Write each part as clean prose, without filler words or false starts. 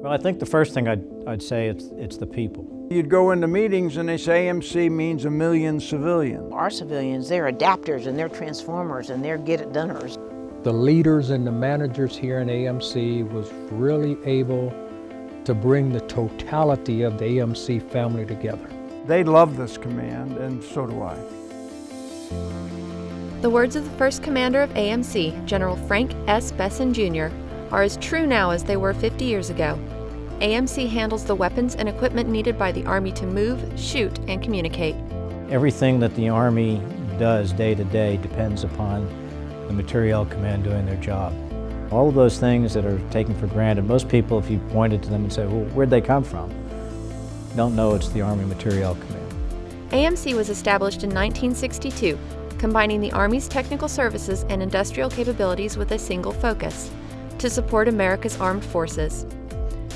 Well, I think the first thing I'd say it's the people. You'd go into meetings and they say AMC means 1 million civilians. Our civilians, they're adapters and they're transformers and they're get-it-doners. The leaders and the managers here in AMC was really able to bring the totality of the AMC family together. They love this command, and so do I. The words of the first commander of AMC, General Frank S. Besson Jr., are as true now as they were 50 years ago. AMC handles the weapons and equipment needed by the Army to move, shoot, and communicate. Everything that the Army does day to day depends upon the Materiel Command doing their job. All of those things that are taken for granted, most people, if you pointed to them and said, well, where'd they come from? Don't know it's the Army Materiel Command. AMC was established in 1962, combining the Army's technical services and industrial capabilities with a single focus: to support America's armed forces.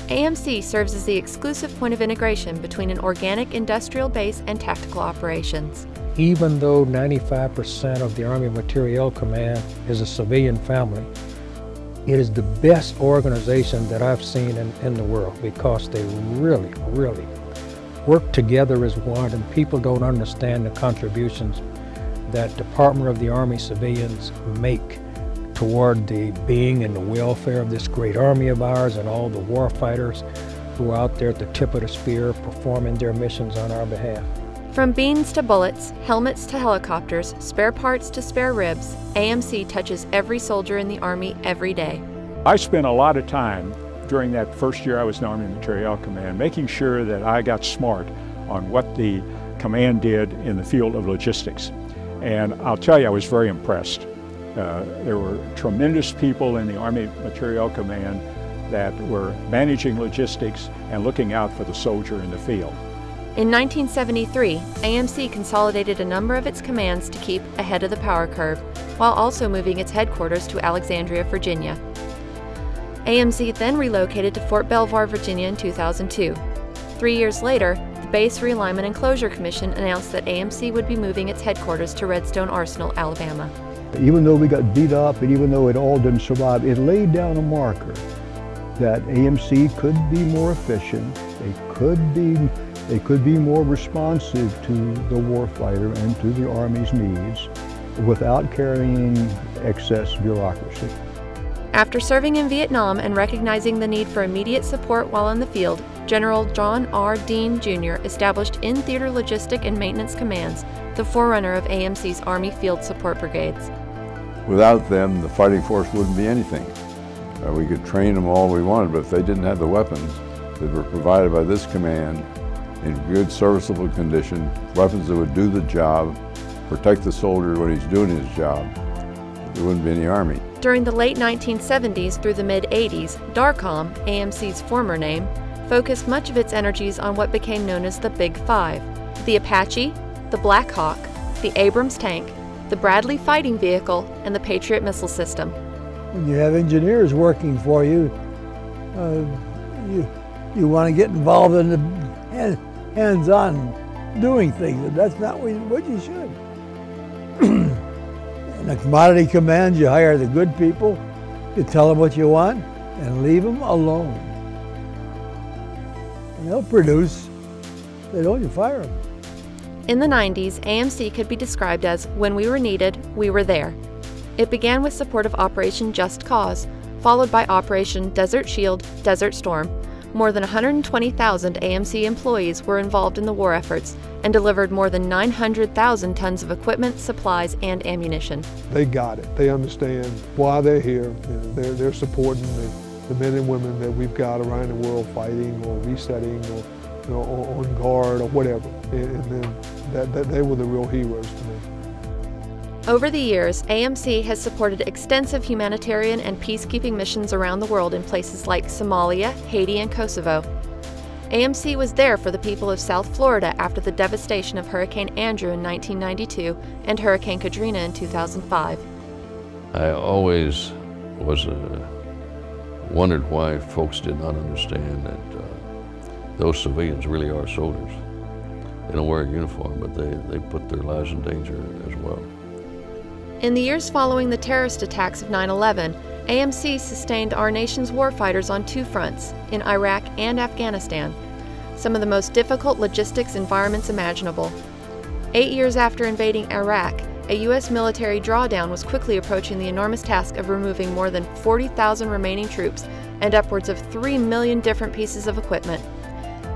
AMC serves as the exclusive point of integration between an organic industrial base and tactical operations. Even though 95% of the Army Materiel Command is a civilian family, it is the best organization that I've seen in the world, because they really work together as one, and people don't understand the contributions that Department of the Army civilians make toward the being and the welfare of this great Army of ours, and all the war fighters who are out there at the tip of the spear performing their missions on our behalf. From beans to bullets, helmets to helicopters, spare parts to spare ribs, AMC touches every soldier in the Army every day. I spent a lot of time during that first year I was in the Army Materiel Command making sure that I got smart on what the command did in the field of logistics. And I'll tell you, I was very impressed. There were tremendous people in the Army Materiel Command that were managing logistics and looking out for the soldier in the field. In 1973, AMC consolidated a number of its commands to keep ahead of the power curve, while also moving its headquarters to Alexandria, Virginia. AMC then relocated to Fort Belvoir, Virginia in 2002. 3 years later, the Base Realignment and Closure Commission announced that AMC would be moving its headquarters to Redstone Arsenal, Alabama. Even though we got beat up, and even though it all didn't survive, it laid down a marker that AMC could be more efficient, they could be more responsive to the warfighter and to the Army's needs without carrying excess bureaucracy. After serving in Vietnam and recognizing the need for immediate support while in the field, General John R. Dean Jr. established in-theater logistic and maintenance commands, the forerunner of AMC's Army Field Support Brigades. Without them, the fighting force wouldn't be anything. We could train them all we wanted, but if they didn't have the weapons that were provided by this command in good serviceable condition, weapons that would do the job, protect the soldier when he's doing his job, there wouldn't be any Army. During the late 1970s through the mid-80s, DARCOM, AMC's former name, focused much of its energies on what became known as the Big Five: the Apache, the Black Hawk, the Abrams tank, the Bradley fighting vehicle, and the Patriot missile system. When you have engineers working for you, you want to get involved in the hands-on doing things, and that's not what you should. In a commodity command, you hire the good people, you tell them what you want, and leave them alone. And they'll produce. If they don't, you fire them. In the 90s, AMC could be described as, when we were needed, we were there. It began with support of Operation Just Cause, followed by Operation Desert Shield, Desert Storm. More than 120,000 AMC employees were involved in the war efforts and delivered more than 900,000 tons of equipment, supplies, and ammunition. They got it. They understand why they're here. They're supporting the men and women that we've got around the world fighting or resetting or on guard or whatever. And then they were the real heroes to me. Over the years, AMC has supported extensive humanitarian and peacekeeping missions around the world in places like Somalia, Haiti, and Kosovo. AMC was there for the people of South Florida after the devastation of Hurricane Andrew in 1992 and Hurricane Katrina in 2005. I always wondered why folks did not understand that those civilians really are soldiers. They don't wear a uniform, but they put their lives in danger as well. In the years following the terrorist attacks of 9/11, AMC sustained our nation's warfighters on two fronts, in Iraq and Afghanistan, some of the most difficult logistics environments imaginable. 8 years after invading Iraq, a U.S. military drawdown was quickly approaching the enormous task of removing more than 40,000 remaining troops and upwards of 3 million different pieces of equipment.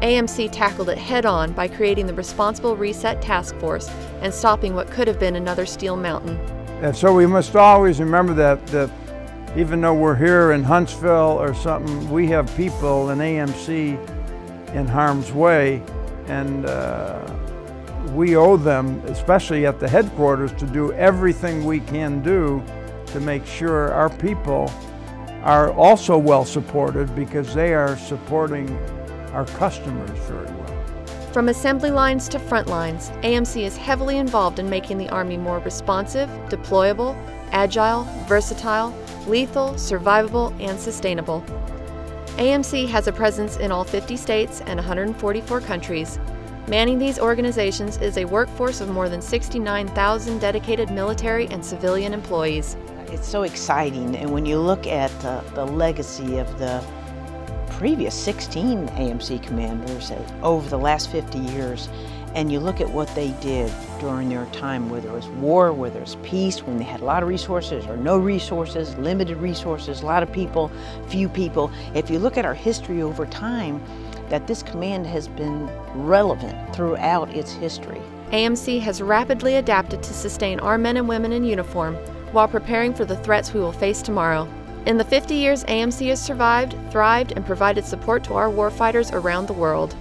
AMC tackled it head-on by creating the Responsible Reset Task Force and stopping what could have been another steel mountain. And so we must always remember that even though we're here in Huntsville or something, we have people in AMC in harm's way, and we owe them, especially at the headquarters, to do everything we can do to make sure our people are also well supported, because they are supporting our customers very well. From assembly lines to front lines, AMC is heavily involved in making the Army more responsive, deployable, agile, versatile, lethal, survivable, and sustainable. AMC has a presence in all 50 states and 144 countries. Manning these organizations is a workforce of more than 69,000 dedicated military and civilian employees. It's so exciting, and when you look at the legacy of the previous 16 AMC commanders over the last 50 years, and you look at what they did during their time, whether it was war, whether it was peace, when they had a lot of resources or no resources, limited resources, a lot of people, few people. If you look at our history over time, that this command has been relevant throughout its history. AMC has rapidly adapted to sustain our men and women in uniform while preparing for the threats we will face tomorrow. In the 50 years AMC has survived, thrived, and provided support to our warfighters around the world.